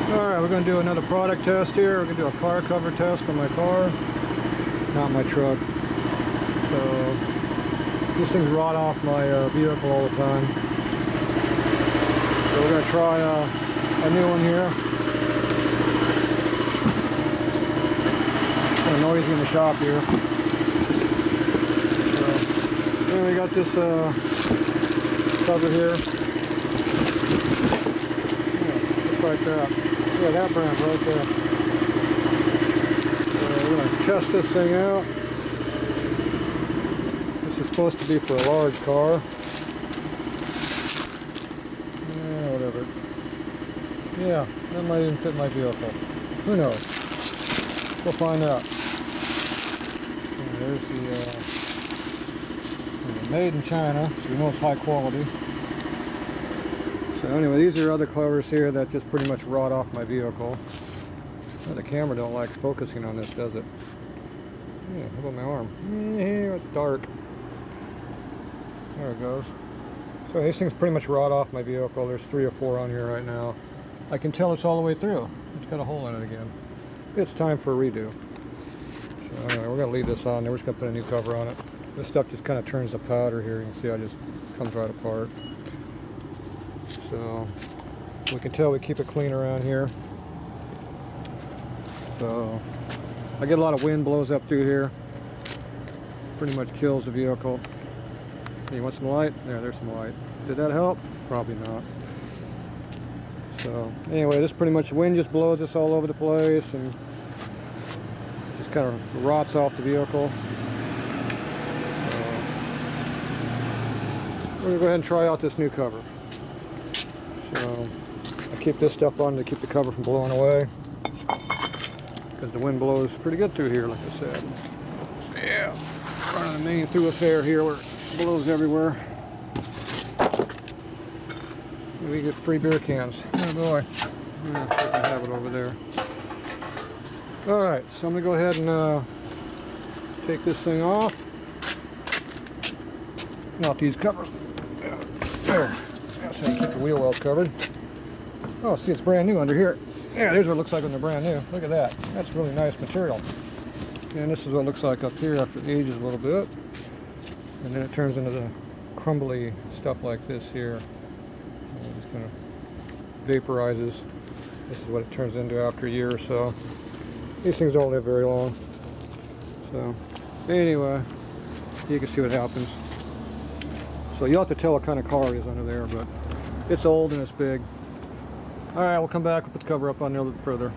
Alright, we're going to do another product test here. We're going to do a car cover test on my car, not my truck. So, these things rot off my vehicle all the time. So we're going to try a new one here. It's kind of noisy in the shop here. So, then we got this cover here. Yeah, just like that. Yeah, that brand right there. So we're going to test this thing out. This is supposed to be for a large car. Yeah, whatever. Yeah, that might even fit my vehicle. Who knows? We'll find out. And there's the made in China, so you know it's high quality. So anyway, these are other covers here that just pretty much rot off my vehicle. Oh, the camera don't like focusing on this, does it? Yeah, how about my arm? Yeah, it's dark. There it goes. So these things pretty much rot off my vehicle. There's 3 or 4 on here right now. I can tell it's all the way through. It's got a hole in it again. It's time for a redo. So anyway, we're going to leave this on there. We're just going to put a new cover on it. This stuff just kind of turns to powder here. You can see how it just comes right apart. So we can tell we keep it clean around here. So I get a lot of wind blows up through here. Pretty much kills the vehicle. Hey, you want some light? There's some light. Did that help? Probably not. So anyway, this pretty much wind just blows this all over the place and just kind of rots off the vehicle. We're gonna go ahead and try out this new cover. So I keep this stuff on to keep the cover from blowing away because the wind blows pretty good through here, like I said. Yeah, part of the main thoroughfare here where it blows everywhere. We get free beer cans. Oh boy, yeah, I can have it over there. All right, so I'm gonna go ahead and take this thing off. Not these covers. There. That's how you keep the wheel wells covered. Oh, see, it's brand new under here. Yeah, there's what it looks like when they're brand new. Look at that. That's really nice material. And this is what it looks like up here after it ages a little bit. And then it turns into the crumbly stuff like this here. And it just kind of vaporizes. This is what it turns into after a year or so. These things don't live very long. So, anyway, you can see what happens. So you'll have to tell what kind of car it is under there, but it's old and it's big. All right, we'll come back and put the cover up on there a little bit further.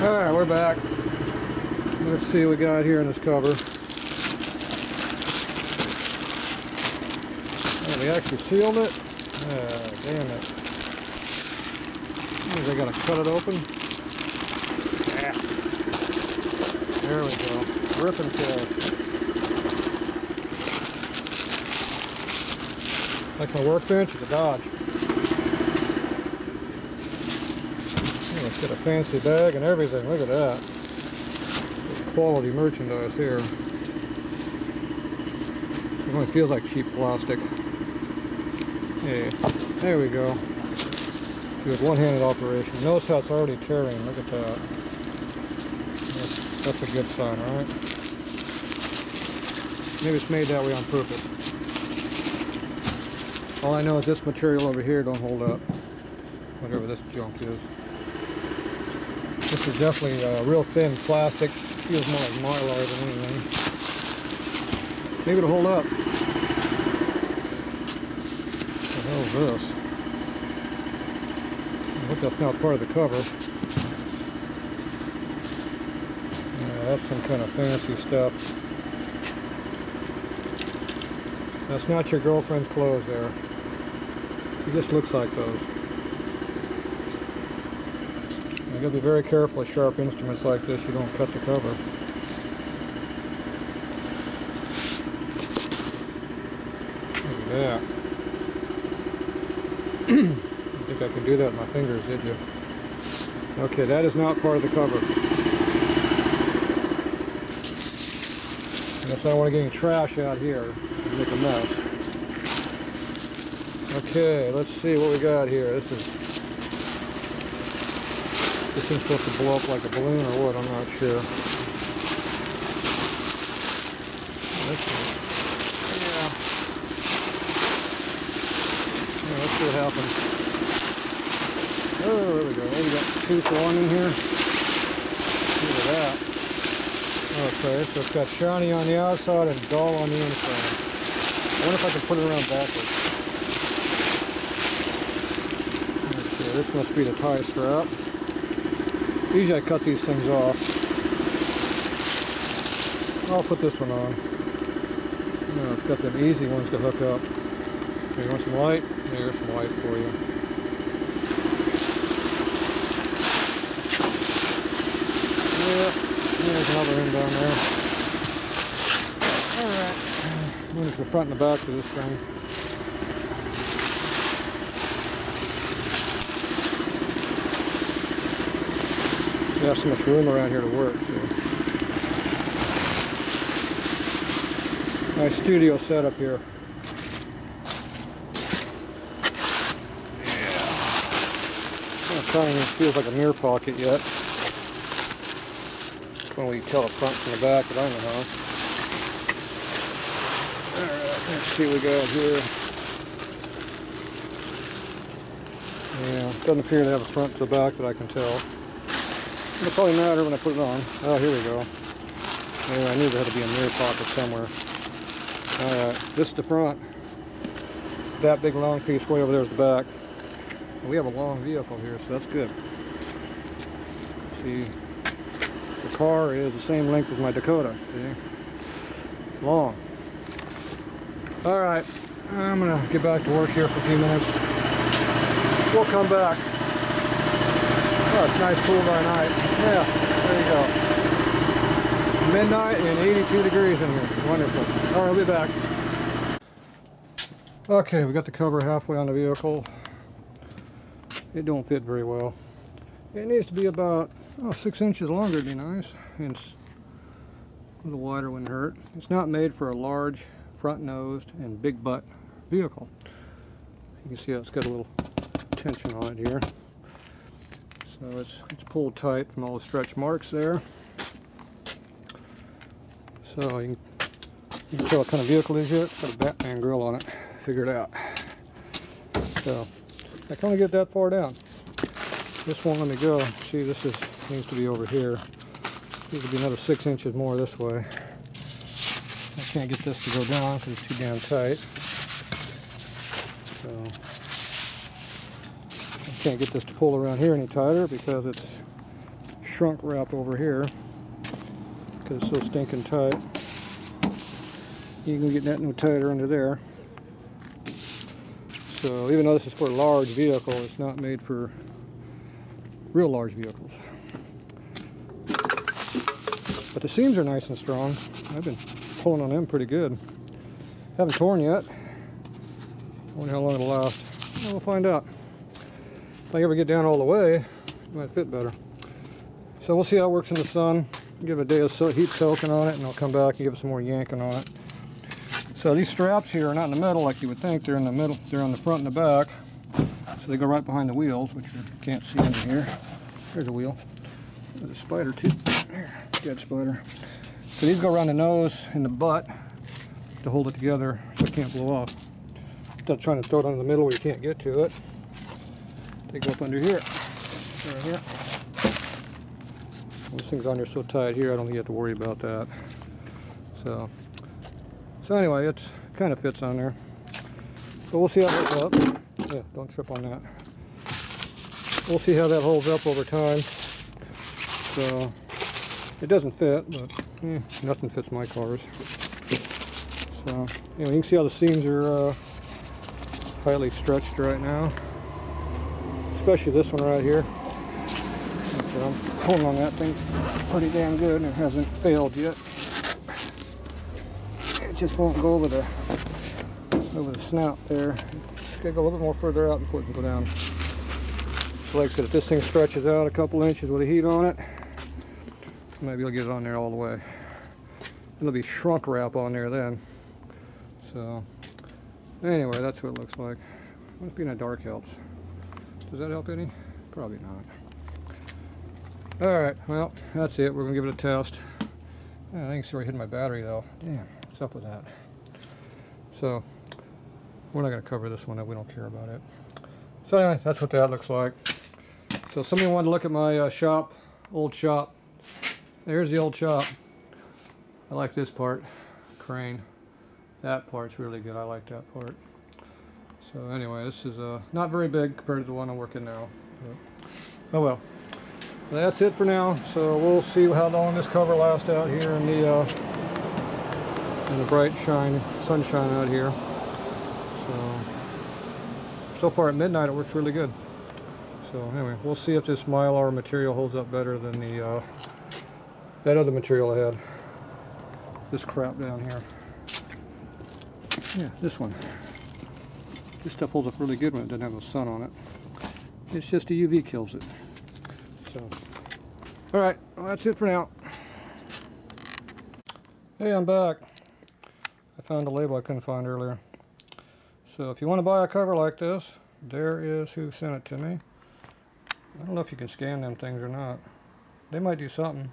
All right, we're back. Let's see what we got here in this cover. Oh, they actually sealed it? Damn it. They gotta cut it open. Yeah. There we go. Rip and tear. Like my workbench, it's a Dodge. Let's get a fancy bag and everything. Look at that. Quality merchandise here. It only feels like cheap plastic. Hey, there we go. Do a one-handed operation. Notice how it's already tearing. Look at that. That's a good sign, right? Maybe it's made that way on purpose. All I know is this material over here don't hold up. Whatever this junk is. This is definitely real thin plastic. Feels more like Mylar than anything. Maybe it'll hold up. What the hell is this? I hope that's not part of the cover. Yeah, that's some kind of fancy stuff. That's not your girlfriend's clothes there. It just looks like those. You gotta be very careful with sharp instruments like this. You don't cut the cover. Look at that. I think I can do that with my fingers, did you? Okay, that is not part of the cover. Unless I want to get any trash out here and make a mess. Okay, let's see what we got here. This is This thing's supposed to blow up like a balloon or what, I'm not sure. Yeah. Let's see what happens. Oh, there we go. Oh, we got tooth on in here. Look at that. Okay, so it's got shiny on the outside and dull on the inside. I wonder if I can put it around backwards. Okay, this must be the tie strap. Usually I cut these things off. I'll put this one on. No, it's got them easy ones to hook up. Here, you want some light? Here's some light for you. Yeah, there's another end down there. Alright. There's the front and the back of this thing. We have so much room around here to work. So. Nice studio setup here. Yeah. I'm not trying, it feels like a mirror pocket yet. When we tell the front from the back, but I don't know. Alright, let's see what we got here. Yeah, doesn't appear to have a front to the back that I can tell. It'll probably matter when I put it on. Oh, here we go. Anyway, I knew there had to be a mirror pocket somewhere. Alright, this is the front. That big long piece way over there is the back. And we have a long vehicle here, so that's good. See, the car is the same length as my Dakota. See? Long. Alright, I'm going to get back to work here for a few minutes. We'll come back. Oh, it's nice cool by night. Yeah, there you go. Midnight and 82 degrees in here. Wonderful. Alright, I'll be back. Okay, we got the cover halfway on the vehicle. It don't fit very well. It needs to be about 6 inches longer would be nice. And a little wider wouldn't hurt. It's not made for a large front-nosed and big butt vehicle. You can see how it's got a little tension on it here. So it's pulled tight from all the stretch marks there. So you can tell what kind of vehicle it is yet. It's got a Batman grill on it. Figure it out. So I can only get that far down. This won't let me go. See, this needs to be over here. Needs to be another 6 inches more this way. I can't get this to go down because it's too damn tight. So I can't get this to pull around here any tighter because it's shrunk wrap over here because it's so stinking tight. You can get that no tighter under there. So even though this is for a large vehicle, it's not made for real large vehicles. But the seams are nice and strong. I've been pulling on them pretty good. Haven't torn yet. I wonder how long it'll last. Well, we'll find out. If I ever get down all the way, it might fit better. So we'll see how it works in the sun. Give it a day of heat soaking on it, and I'll come back and give it some more yanking on it. So these straps here are not in the middle like you would think. They're in the middle. They're on the front and the back. So they go right behind the wheels, which you can't see under here. There's a wheel. There's a spider too. There, dead spider. So these go around the nose and the butt to hold it together so it can't blow off. Instead of trying to throw it on in the middle where you can't get to it, they go up under here. Right here. This thing's on here so tight here, I don't think you have to worry about that. So anyway, it kind of fits on there. So we'll see how that holds up. Yeah, don't trip on that. We'll see how that holds up over time. So it doesn't fit, but nothing fits my cars. So anyway, you can see how the seams are highly stretched right now. Especially this one right here. So I'm pulling on that thing pretty damn good, and it hasn't failed yet. It just won't go over the snout there. It's got to go a little bit more further out before it can go down. So like I said, if this thing stretches out a couple inches with the heat on it, maybe I'll get it on there all the way. It'll be shrunk wrap on there then. So anyway, that's what it looks like. Must be in the dark helps. Does that help any? Probably not. Alright, well, that's it. We're going to give it a test. I think it's already hitting my battery though. Damn, what's up with that? So, we're not going to cover this one up. We don't care about it. So anyway, that's what that looks like. So somebody wanted to look at my shop, old shop. There's the old shop. I like this part, crane. That part's really good. I like that part. So anyway, this is not very big compared to the one I'm working now. But, oh well. That's it for now. So we'll see how long this cover lasts out here in the bright sunshine out here. So far at midnight it works really good. So anyway, we'll see if this Mylar material holds up better than the that other material I had. This crap down here. Yeah, this one. This stuff holds up really good when it doesn't have the sun on it. It's just the UV kills it. So, alright, well, that's it for now. Hey, I'm back. I found a label I couldn't find earlier. So if you want to buy a cover like this, there is who sent it to me. I don't know if you can scan them things or not. They might do something.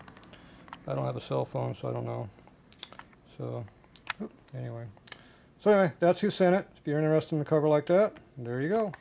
I don't have a cell phone, so I don't know. So, anyway. So anyway, that's who sent it. If you're interested in a cover like that, there you go.